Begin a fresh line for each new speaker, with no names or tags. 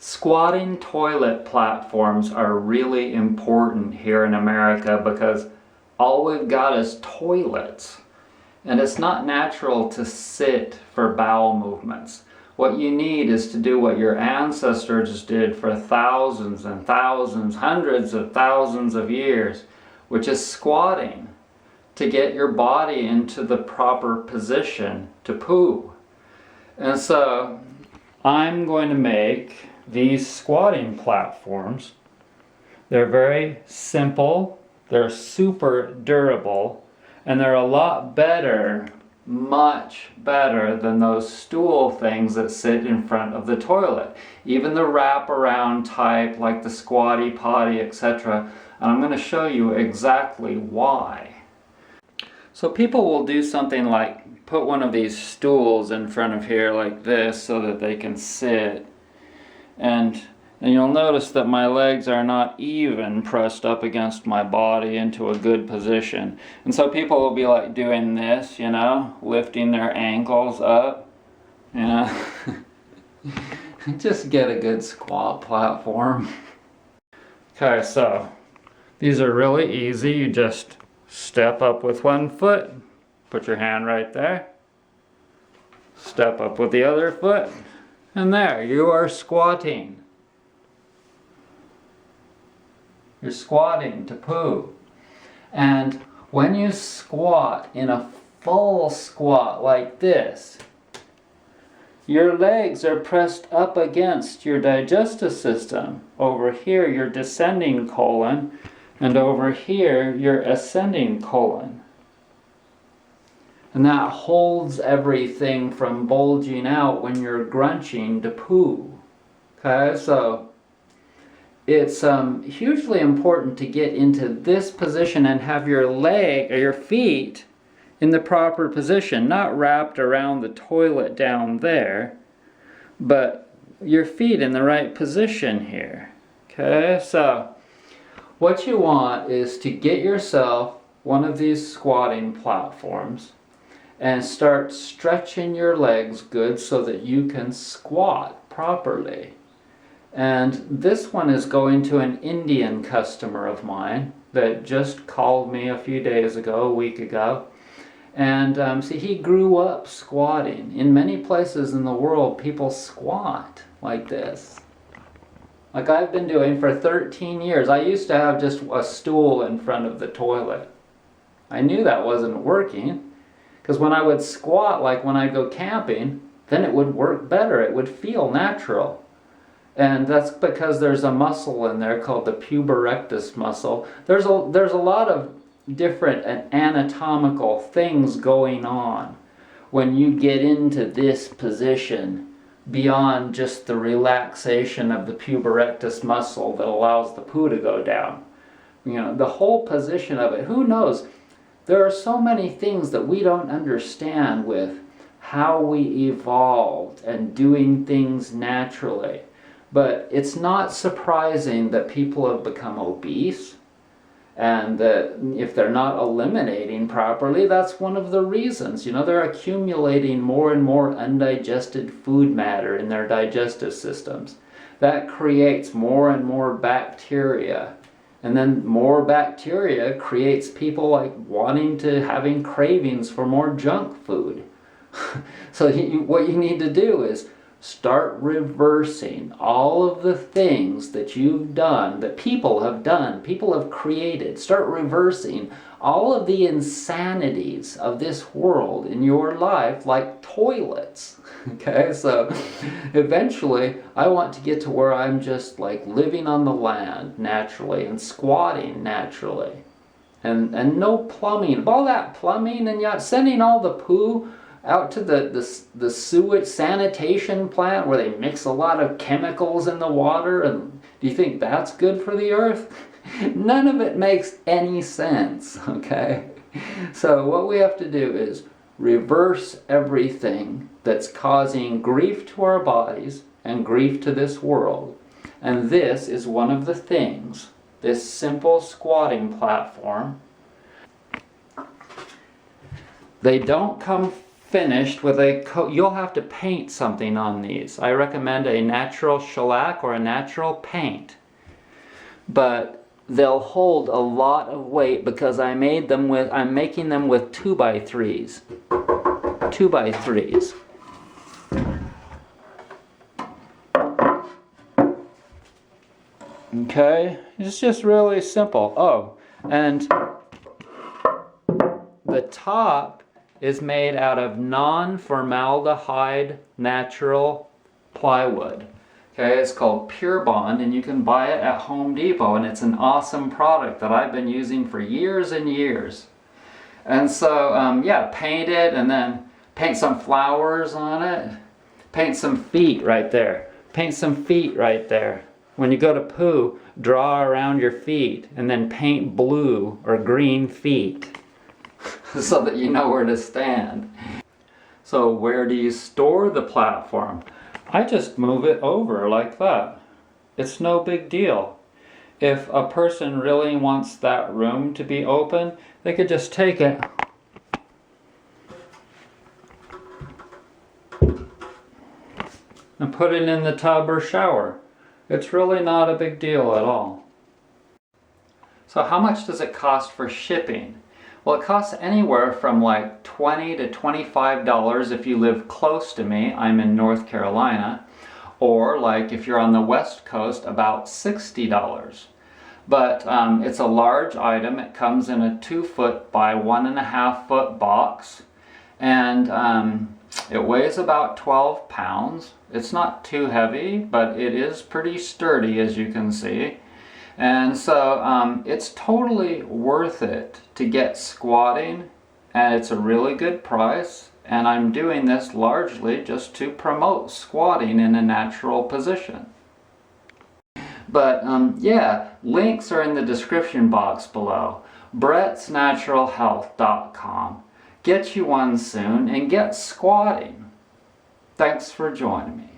Squatting toilet platforms are really important here in America because all we've got is toilets. And it's not natural to sit for bowel movements. What you need is to do what your ancestors did for thousands and thousands, hundreds of thousands of years, which is squatting, to get your body into the proper position to poo. And so I'm going to make these squatting platforms. They're very simple, they're super durable, and they're a lot better, much better than those stool things that sit in front of the toilet. Even the wraparound type like the Squatty Potty, etc. And I'm going to show you exactly why. So people will do something like put one of these stools in front of here like this so that they can sit. And you'll notice that my legs are not even pressed up against my body into a good position. And so people will be like doing this, you know, lifting their ankles up, you know. Just get a good squat platform. Okay, so these are really easy. You just step up with one foot, put your hand right there, step up with the other foot, and there, you are squatting. You're squatting to poo. And when you squat in a full squat like this, your legs are pressed up against your digestive system. Over here, your descending colon, and over here, your ascending colon. And that holds everything from bulging out when you're grunching to poo. Okay, so it's hugely important to get into this position and have your leg or your feet in the proper position, not wrapped around the toilet down there, but your feet in the right position here. Okay, so what you want is to get yourself one of these squatting platforms and start stretching your legs good so that you can squat properly. And this one is going to an Indian customer of mine that just called me a few days ago, a week ago. And see, he grew up squatting. In many places in the world, people squat like this. Like I've been doing for 13 years. I used to have just a stool in front of the toilet. I knew that wasn't working, because when I would squat, like when I go camping, then it would work better. It would feel natural. And that's because there's a muscle in there called the puberectus muscle. There's a lot of different anatomical things going on when you get into this position beyond just the relaxation of the puberectus muscle that allows the poo to go down. You know, the whole position of it, who knows? There are so many things that we don't understand with how we evolved and doing things naturally. But it's not surprising that people have become obese, and that if they're not eliminating properly, that's one of the reasons. You know, they're accumulating more and more undigested food matter in their digestive systems. That creates more and more bacteria. And then more bacteria creates people like wanting to having cravings for more junk food. So what you need to do is start reversing all of the things that you've done, that people have created. Start reversing all of the insanities of this world in your life, like toilets. Okay, so eventually I want to get to where I'm just like living on the land naturally and squatting naturally. And no plumbing. All that plumbing and yet sending all the poo out to the sewage sanitation plant where they mix a lot of chemicals in the water, and do you think that's good for the earth? None of it makes any sense, okay? So what we have to do is reverse everything that's causing grief to our bodies and grief to this world. And this is one of the things, this simple squatting platform. They don't come finished with a coat. You'll have to paint something on these. I recommend a natural shellac or a natural paint. But they'll hold a lot of weight because I'm making them with 2x3s. 2x3s. Okay, it's just really simple. Oh, and the top is made out of non-formaldehyde natural plywood. Okay, it's called Pure Bond, and you can buy it at Home Depot, and it's an awesome product that I've been using for years and years. And so, yeah, paint it, and then paint some flowers on it. Paint some feet right there. Paint some feet right there. When you go to poo, draw around your feet, and then paint blue or green feet so that you know where to stand. So where do you store the platform? I just move it over like that. It's no big deal. If a person really wants that room to be open, they could just take it and put it in the tub or shower. It's really not a big deal at all. So how much does it cost for shipping? Well, it costs anywhere from like $20 to $25 if you live close to me. I'm in North Carolina. Or like if you're on the West Coast, about $60. But it's a large item. It comes in a 2-foot by 1.5-foot box. And it weighs about 12 pounds. It's not too heavy, but it is pretty sturdy, as you can see. And so it's totally worth it to get squatting, and it's a really good price. And I'm doing this largely just to promote squatting in a natural position. But yeah, links are in the description box below. BrettsNaturalHealth.com. Get you one soon and get squatting. Thanks for joining me.